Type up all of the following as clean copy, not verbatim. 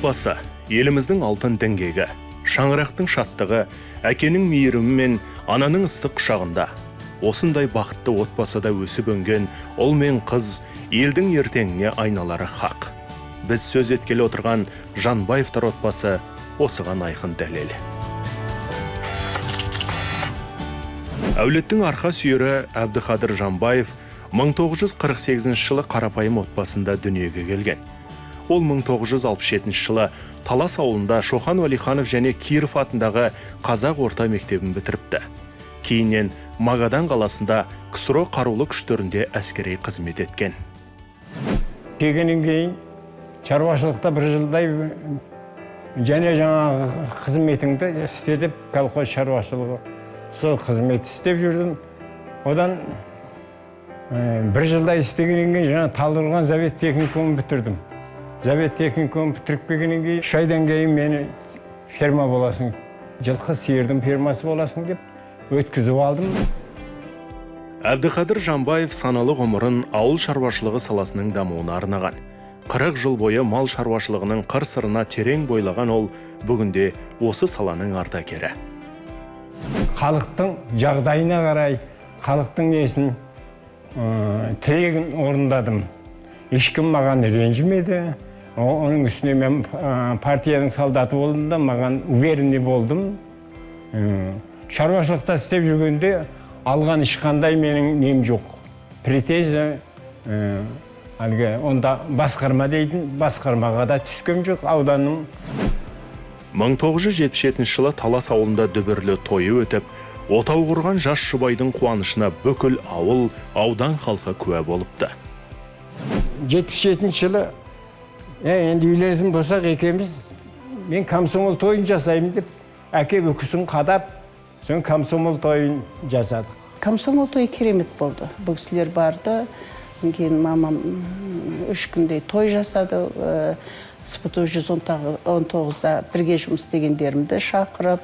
Отбасы, еліміздің алтын діңгегі, шаңырақтың шаттығы, әкенің мейірімі мен ананың ыстық құшағында. Осындай бақытты отбасыда өсіп өнген ұл мен қыз елдің ертеңіне айналары хақ. Біз сөз еткелі отырған Жанбаевтар отбасы осыған айқын дәлел. Әулеттің арқа сүйері Әбдіқадыр Жанбаев 1948 жылы қарапайым отбасында дүниеге келген. Ол 1967 жылы Талас ауылында Шоқан Уәлиханов және Киров атындағы қазақ орта мектебін бітіріпті. Кейіннен Магадан қаласында КСРО қарулы күштерінде әскери қызмет еткен. Келгеннен кейін шаруашылықта бір жылдай және жаңағы қызметіңді істедіп, колхоз шаруашылығы сол қызмет істеп жүрдім. Одан бір жылдай істегеннен кейін жаңа Талдықорған завет техникумын бітірдім. Завет техникумын бітіріп келгеннен кейін 3 айдан кейін мені ферма боласың, жылқы сиырдың фермасы боласың деп өткізіп алдым. Әбдіқадыр Жанбаев саналы ғұмырын ауыл шаруашылығы саласының дамуына арнаған. 40 жыл бойы мал шаруашылығының қыр-сырына терең бойлаған ол бүгінде осы саланың ардагері. Халықтың жағдайына қарай, халықтың несін тілегін орындадым. Ешкім маған ренжімеді. Оның үстіне мен партияның солдаты болдым да, маған уверенный болдым. Шаруашылықта істеп жүргенде алған ешқандай менің нем жоқ. Претензия, онда басқарма дейтін, басқармаға да түскен жоқ ауданның. 1977 жылы Талас ауылында дүбірлі тойы өтіп, отау құрған жас жұбайдың қуанышына бүкіл ауыл, аудан халқы куә болыпты. 77 жылы енді үйленетін болсақ екеміз, мен комсомол тойын жасаймын деп, әке бүкісін қадап, соң комсомол тойын жасадық. Комсомол тойы керемет болды. Бұл кісілер барды, кейін мамам 3 күндей той жасады. СПТУ 119-да бірге жұмыс істегендерімді шақырып,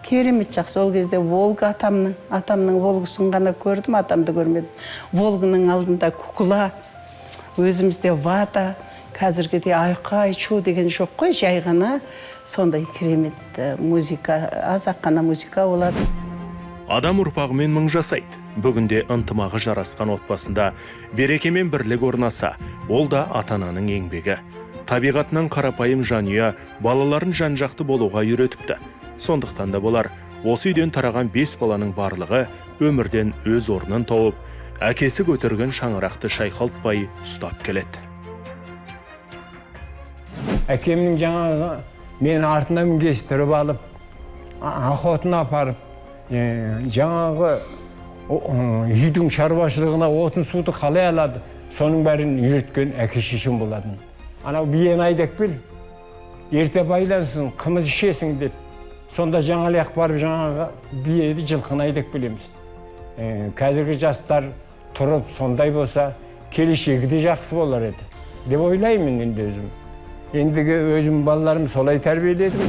керемет жақсы. Ол кезде Волга атамның Волгысын ғана көрдім, атамды көрмедім. Волгының алдында кукла, өзімізде вата, қазіргіде айқай, шу деген жоқ қой, жай ғана сондай керемет музыка, аз-ақ қана музыка болады. Адам ұрпағымен мың жасайды. Бүгінде ынтымағы жарасқан отбасында береке мен бірлік орнаса, ол да ата-ананың еңбегі. Табиғатынан қарапайым жанұя балаларын жан-жақты болуға үйретіпті. Сондықтан да болар, осы үйден тараған 5 баланың барлығы өмірден өз орнын тауып, әкесі көтерген шаңырақты шайқалтпай ұстап келеді. Әкемнің жаңағы мен артынан мінгестіріп алып, охотына апарып, жаңағы үйдің шаруашылығына отын суды қалай алады, соның бәрін үйреткен әке шешем болатын. Анау биен айдап кел, ерте байлансын, қымыз ішесің деп. Сонда жаңалақ барып жаңағы биеді жылқыны айдап келеміз. Қазіргі жастар тұрып сондай болса, келешегі де жақсы болар еді деп ойлаймын енді өзім. Ендігі өзім балаларым солай тәрбиеледім.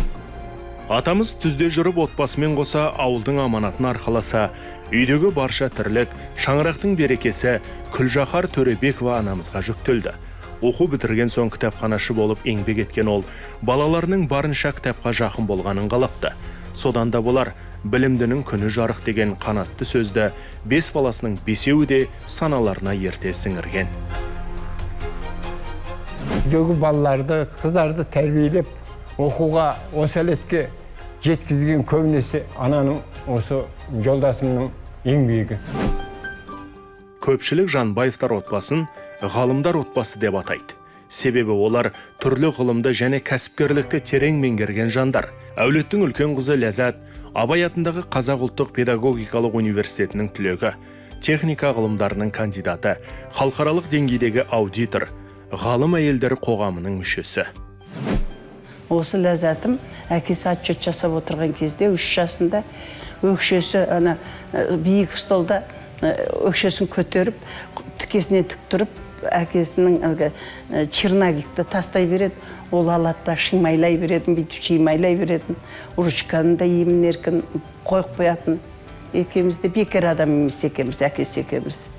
Атамыз түзде жүріп отбасымен қоса ауылдың аманатын арқаласа, үйдегі барша тірлік, шаңырақтың берекесі Күлжахар Төребекова анамызға жүктелді. Оқу бітірген соң кітапханашы болып еңбек еткен ол, балаларының барынша кітапқа жақын болғанын қалапты. Содан да болар, білімдінің күні жарық деген қанатты сөзді 5 баласының 5-еуі де саналарына ерте сіңірген. Үйдегі балаларды, қыздарды тәрбиелеп, оқуға, осы әлетке жеткізген көбінесе ананың, осы жолдасымның еңбегі. Көпшілік Жанбаевтар отбасын ғалымдар отбасы деп атайды. Себебі олар түрлі ғылымды және кәсіпкерлікті терең меңгерген жандар. Әулеттің үлкен қызы Ләззат Абай атындағы Қазақ ұлттық педагогикалық университетінің түлегі, техника ғылымдарының кандидаты, халықаралық деңгейдегі аудитор, ғалым әйелдер қоғамының мүшесі. Осы Ләззатым әкесі отчет жасап отырған кезде 3 жасында өкшесі биік столда өкшесін көтеріп, тікесінен тік тұрып, әкесінің чернагикті тастай береді. Ол алатта шимайлай беретін, бүйтіп шимайлай беретін. Ручканы да емін-еркін қойып қоятын. Екемізде бекер адам емес екеміз, әкесі екеміз.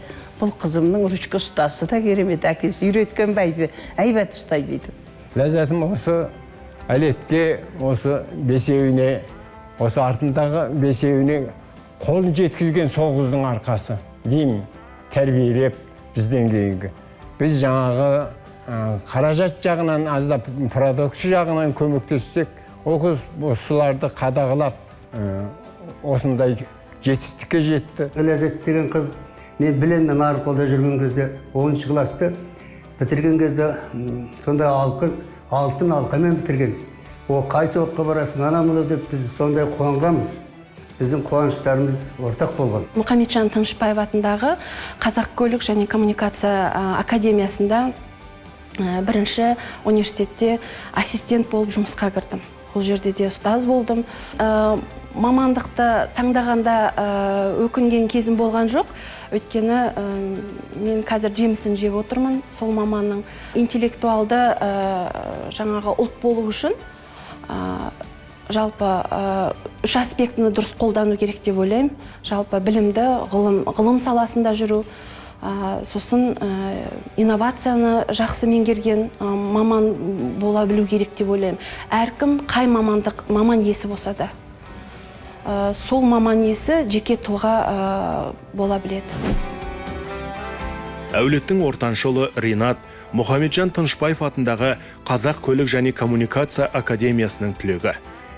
Бұл қызымның ручка ұстасы да керемет, әкесі үйреткен бәйбі, әйбәт ұстай дейді. Ләззатым осы әлетте осы бесеуіне, осы артындағы бесеуіне қолын жеткізген сол қыздың арқасы деймін, тәрбиелеп бізден кейінгі. Біз жаңағы қаражат жағынан, аздап продукция жағынан көмектессек, ол қыз осыларды қадағалап осындай жетістікке жетті. Ләззат деген қыз, мен білемін, мен арқылда жүрген кезде 10 класты бітірген кезде сондай алтын алқамен бітірген. О, қайсы оққа барасың, анамылы деп біз сондай қуанғанбыз. Біздің қуаныштарымыз ортақ болған. Мұхамеджан Тынышбаев атындағы Қазақ көлік және коммуникация академиясында бірінші университетте ассистент болып жұмысқа кірдім. Ол жерде де ұстаз болдым. Мамандықты таңдағанда өкінген кезім болған жоқ. Өйткені мен қазір жемісін жеп отырмын. Сол маманның интеллектуалды жаңағы ұлт болу үшін жалпы үш аспектіні дұрыс қолдану керек деп ойлаймын. Жалпы білімді, ғылым саласында жүру, сосын инновацияны жақсы меңгерген маман бола білу керек деп ойлаймын. Әркім қай маман иесі болса да, сол маман иесі жеке тұлға бола біледі. Әулеттің ортаншы ұлы Ринат Мұхамеджан Тынышбаев атындағы Қазақ көлік және коммуникация академиясының түлегі,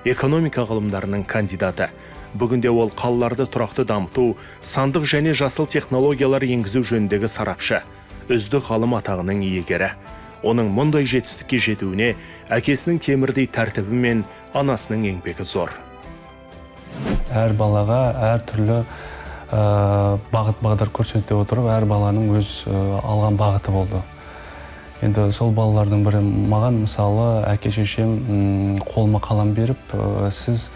экономика ғылымдарының кандидаты. Бүгінде ол қалаларды тұрақты дамыту, сандық және жасыл технологиялар енгізу жөніндегі сарапшы, үздік ғалым атағының иегері. Оның мұндай жетістікке жетуіне әкесінің темірдей тәртібі мен анасының еңбегі зор. Әр балаға әр түрлі бағыт-бағдар көрсете отырып, әр баланың өз алған бағыты болды. Енді сол балалардың бірі маған, мысалы, әке-шешем қолыма қалам беріп, сіз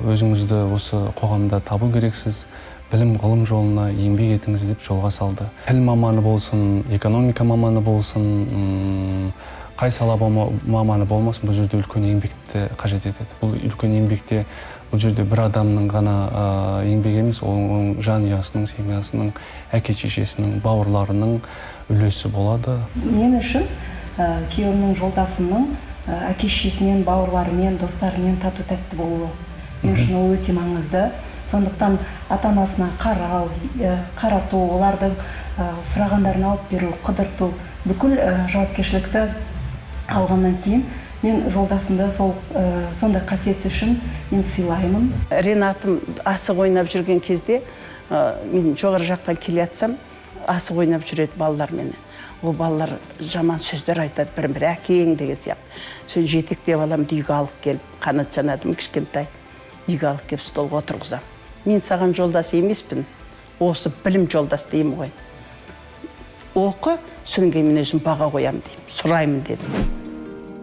өзіңізді осы қоғамда табу керексіз, білім ғылым жолына еңбек етіңіз деп жолға салды. Тіл маманы болсын, экономика маманы болсын, қай сала маманы болмасын, бұл жерде үлкен еңбекті қажет етеді. Бұл үлкен еңбекте бұл жерде бір адамның ғана еңбек емес, оның жанұясының, семьясының, әке-шешесінің, бауырларының үлесі болады. Мен үшін күйеуімнің, жолдасымның әке-шешесімен, бауырларымен, достарымен тату-тәтті болуы. Мен үшін ол өте маңызды. Сондықтан ата-анасына қарату, олардың сұрағандарын алып беру, қыдырту, бүкіл жауапкершілікті алғаннан кейін мен жолдасымды сондай қасиеті үшін мен сыйлаймын. Ренатым асық ойнап жүрген кезде, мен жоғары жақтан келе жатсам, асық ойнап жүреді балалармен. Ол балалар жаман сөздер айтады, бір әкең деген сияқты. Сен жетектеп алам, үйге алып келіп, қанат жанадым кішкентай, үйге алып келіп столға отырғызам. Мен саған жолдас емеспін, осы білім жолдас деймін ғой. Оқы, содан кейін мен өзім баға қоямын деймін, сұраймын дедім.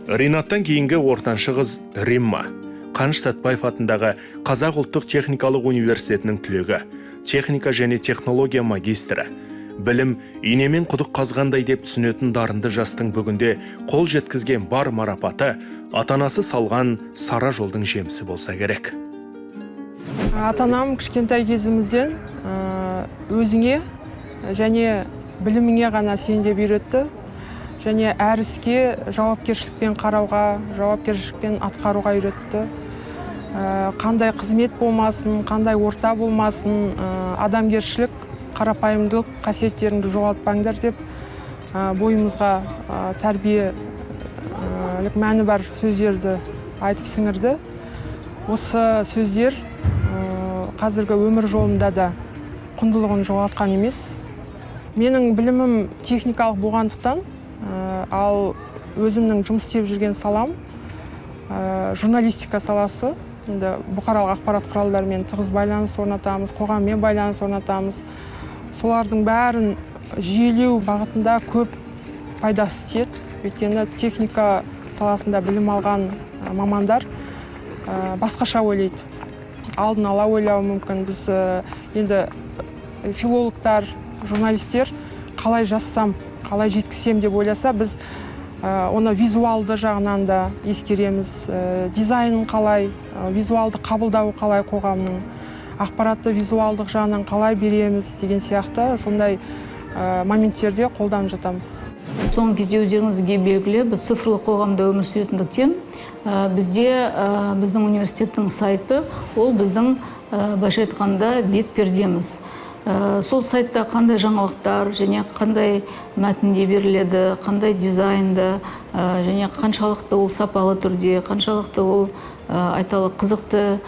Ринаттан кейінгі ортаншы қыз Римма, Қаныш Сәтбаев атындағы Қазақ ұлттық техникалық университетінің түлегі, техника және технология магистрі. Білім инемен құдық қазғандай деп түсінетін дарынды жастың бүгінде қол жеткізген бар марапаты ата-анасы салған сара жолдың жемісі болса керек. Ата-анам кішкентай кезімізден өзіңе және біліміңе ғана сен деп үйретті. Және әр іске жауапкершілікпен қарауға, жауапкершілікпен атқаруға үйретті. Қандай қызмет болмасын, қандай орта болмасын, адамгершілік, қарапайымдылық қасиеттеріңді жоғалтпаңдар деп бойымызға тәрбиелік мәні бар сөздерді айтып сіңірді. Осы сөздер қазіргі өмір жолында да құндылығын жоғалтқан емес. Менің білімім техникалық болғандықтан, ал өзімнің жұмыс істеп жүрген салам журналистика саласы. Бұқаралық ақпарат құралдарымен тығыз байланыс орнатамыз, қоғаммен байланыс орнатамыз. Солардың бәрін жүйелеу бағытында көп пайдасы тиеді. Өйткені техника саласында білім алған мамандар басқаша ойлайды. Алдын ала ойлауы мүмкін. Біз енді филологтар, журналистер қалай жазсам, қалай жеткізсем деп ойласа, біз оны визуалды жағынан да ескереміз. Дизайнын қалай, визуалды қабылдауы қалай қоғамның, ақпаратты визуалдық жағынан қалай береміз деген сияқты сондай моменттерде қолданып жатамыз. Соңғы кезде өздеріңізге белгілі, біз цифрлы қоғамда өмір сүретіндіктен бізде біздің университеттің сайты, ол біздің былайша айтқанда бет-пердеміз. Сол сайтта қандай жаңалықтар және қандай мәтінде беріледі, қандай дизайнда және қаншалықты ол сапалы түрде, қаншалықты ол айталық қызықты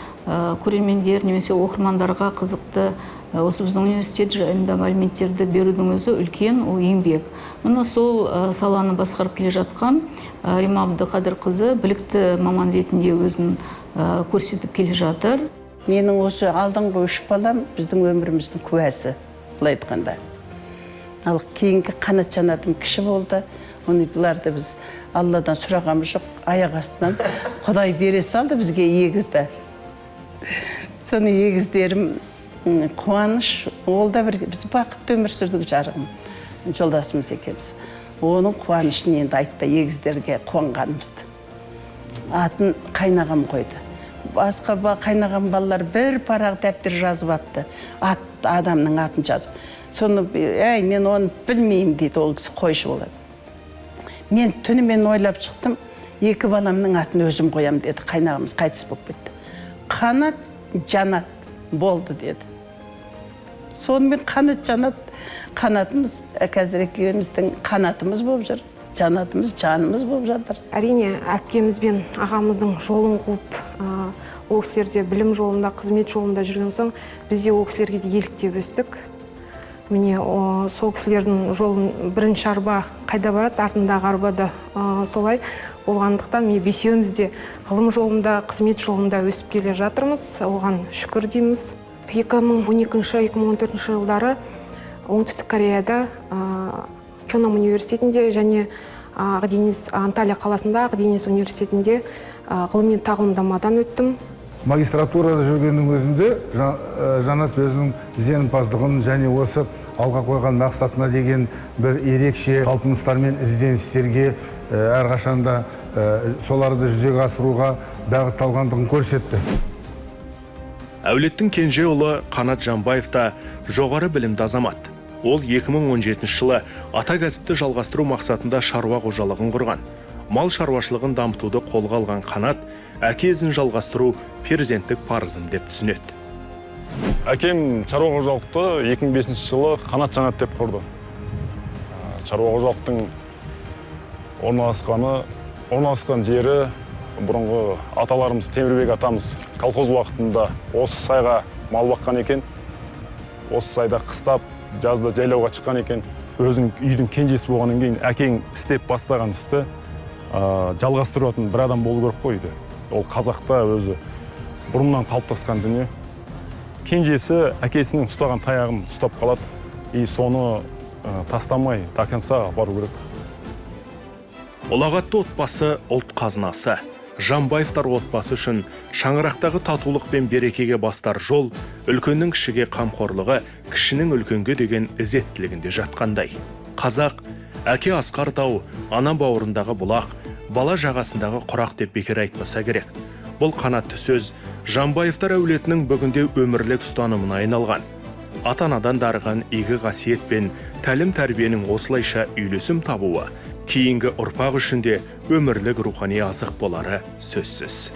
көрермендер немесе оқырмандарға қызықты осы біздің университет жайында мәліметтерді берудің өзі үлкен, ол еңбек. Мына сол саланы басқарып келе жатқан Рима Абдықадырқызы білікті маман ретінде өзін көрсетіп келе жатыр. Менің осы алдыңғы 3 балам біздің өміріміздің куәсі, былай айтқанда. Ал кейінгі қанат жанатым кіші болды. Оны бұларды біз Алладан сұрағамыз жоқ, аяқ астынан Құдай бере салды бізге егізді. Соны егіздерім қуаныш, ол да біз бақытты өмір сүрдік жарығым, жолдасымыз екеміз. Оның қуанышын енді айтпай егіздерге қуанғанымызды. Атын қайнағам қойды. Басқа қайнаған балалар бір парақ дәптер жазып атты. Адамның атын жазып. Соны, мен оны білмеймін дейді, ол кісі қойшы болады. Мен түнімен ойлап шықтым, 2 баламның атын өзім қоям деді, қайнағымыз қайтыс болып кетті. Қанат, жанат болды деді. Сонымен қанат, жанат, қанатымыз, қазір екеуміздің қанатымыз болып жүр. Жанатымыз, жанымыз болып жатыр. Әрине, әпкеміз бен ағамыздың жолын қуып, ол кісілерде білім жолында, қызмет жолында жүрген соң, бізде ол кісілерге де еліктеп өстік. Міне, сол кісілердің жолын бірінші арба қайда барады, артындағы арба да солай болғандықтан, міне бесеуіміз де ғылым жолында, қызмет жолында өсіп келе жатырмыз. Оған шүкір дейміз. 2012-2014 жылдары оңтүстік Кореяда Чонам университетінде және Анталия қаласында Ағденис университетінде ғылыми тағылымдамадан өттім. Магистратурада жүргеннің өзінде Жанат өзінің ізденімпаздығын және осы алға қойған мақсатына деген бір ерекше талпыныстар мен ізденістерге әрқашанда соларды жүзеге асыруға бағытталғандығын көрсетті. Әулеттің кенже ұлы Қанат Жанбаев та жоғары білімді азамат. Ол 2017 жылы ата кәсіпті жалғастыру мақсатында шаруа қожалығын құрған. Мал шаруашылығын дамытуды қолға алған Қанат, әке ізін жалғастыру перзенттік парызым деп түсінеді. Әкем шаруа қожалықты 2005 жылы Қанат Жанат деп құрды. Шаруа қожалықтың орналасқан жері бұрынғы аталарымыз Темірбек атамыз колхоз уақытында осы сайға мал баққан екен. Осы сайда қыстап, жазда жайлауға шыққан екен. Өзің үйдің кенжесі болғаннан кейін әкең істеп бастаған істі жалғастыратын бір адам болу керек қой үйде. Ол қазақта өзі бұрыннан қалыптасқан дүние. Кенжесі әкесінің ұстаған таяғын ұстап қалады. И соны тастамай до конца апару керек. Ұлағатты отбасы ұлт қазынасы. Жанбаевтар отбасы үшін шаңырақтағы татулық пен берекеге бастар жол, үлкеннің кішіге қамқорлығы, кішінің үлкенге деген ізеттілігінде жатқандай. Қазақ, әке асқар тау, ана бауырындағы бұлақ, бала жағасындағы құрақ деп бекер айтпаса керек. Бұл қанатты сөз Жанбаевтар әулетінің бүгінде өмірлік ұстанымына айналған. Ата-анадан дарыған игі қасиет пен тәлім тәрбиенің осылайша үйлесім табуы кейінгі ұрпақ үшін де өмірлік рухани азық болары сөзсіз.